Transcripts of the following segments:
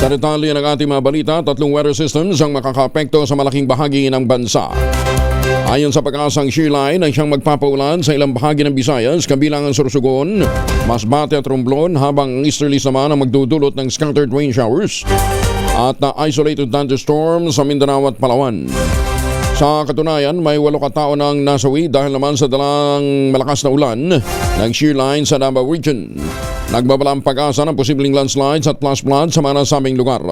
Sa detalye ng ating mga balita, 3 weather systems ang makakaapekto sa malaking bahagi ng bansa. Ayon sa pag-asang shearline ay siyang magpapaulan sa ilang bahagi ng Visayas, kabilang ang Sorsogon, Masbate at Romblon, habang ang easterlies naman ang magdudulot ng scattered rain showers at isolated thunderstorms sa Mindanao at Palawan. Sa katunayan, may 8 katao nang nasawi dahil naman sa dalang malakas na ulan ng shearline sa Davao Region. Nagbabala ang pag-asa ng posibleng landslides at flash flood sa mga nasabing lugar.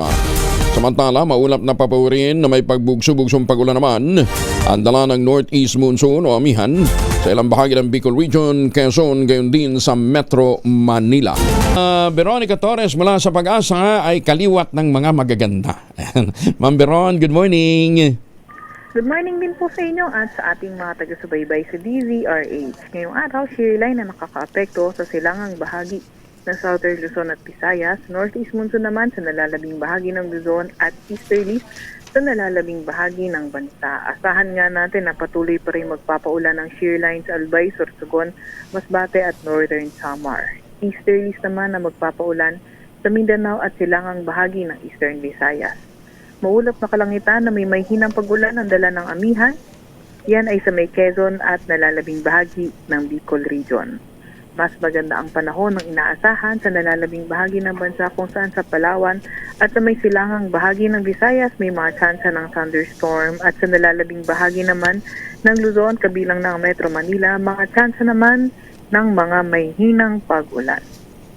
Samantala, maulap na papawirin na may pagbugso-bugsong pag-ulan naman ang dala ng northeast monsoon o amihan sa ilang bahagi ng Bicol Region, Quezon, gayon din sa Metro Manila. Veronica Torres mula sa Pag-asa ay kaliwat ng mga magaganda. Ma'am Veron, good morning. Good morning din po sa inyo at sa ating mga taga-subaybay sa DZRH. Ngayong araw, shearline na nakakaapekto sa silangang bahagi ng Southern Luzon at Visayas, Northeast monsoon naman sa nalalabing bahagi ng Luzon at Easterlies sa nalalabing bahagi ng bansa. Asahan nga natin na patuloy pa rin magpapaulan ng shearline sa Albay, Sorsogon, Masbate at Northern Samar. Easterlies naman na magpapaulan sa Mindanao at silangang bahagi ng Eastern Visayas. Maulap na kalangitan na may hinang pag-ulan ang dala ng amihan. Yan ay sa may Quezon at nalalabing bahagi ng Bicol Region. Mas maganda ang panahon ng inaasahan sa nalalabing bahagi ng bansa kung saan sa Palawan at sa may silangang bahagi ng Visayas may mga tsansa ng thunderstorm at sa nalalabing bahagi naman ng Luzon kabilang ng Metro Manila mga tsansa naman ng mga may hinang pag-ulan.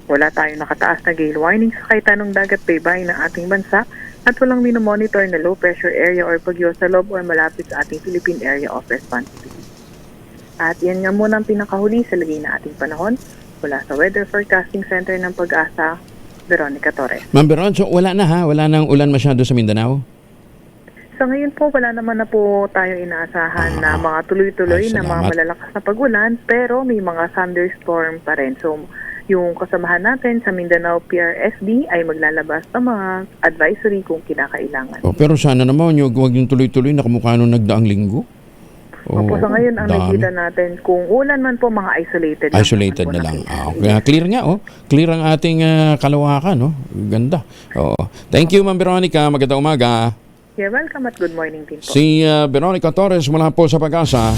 Wala tayong nakataas na gale warning sa kaitanong dagat baybay ng ating bansa at walang minomonitor na low pressure area or bagyo sa loob or malapit sa ating Philippine Area of Responsibility. At yan nga muna ang pinakahuli sa lagay na ating panahon. Mula sa Weather Forecasting Center ng Pag-asa, Veronica Torres. Ma'am Veron, so wala na ha? Wala nang ulan masyado sa Mindanao? Sa ngayon po, wala naman na po tayo inaasahan na mga tuloy-tuloy na mga malalakas na pag-ulan, pero may mga thunderstorm pa rin. So, yung kasamahan natin sa Mindanao PRSD ay maglalabas ng mga advisory kung kinakailangan. Pero sana naman huwag yung tuloy-tuloy na kamukha nung nagdaang linggo. Opo, sa ngayon ang nakikita natin, kung ulan man po, mga isolated lang. Isolated na lang. Clear nga, clear ang ating kalawakan, Ganda. Thank you, Ma'am Veronica. Magandang umaga. You're welcome at good morning din po. Si Veronica Torres mula po sa Pag-asa.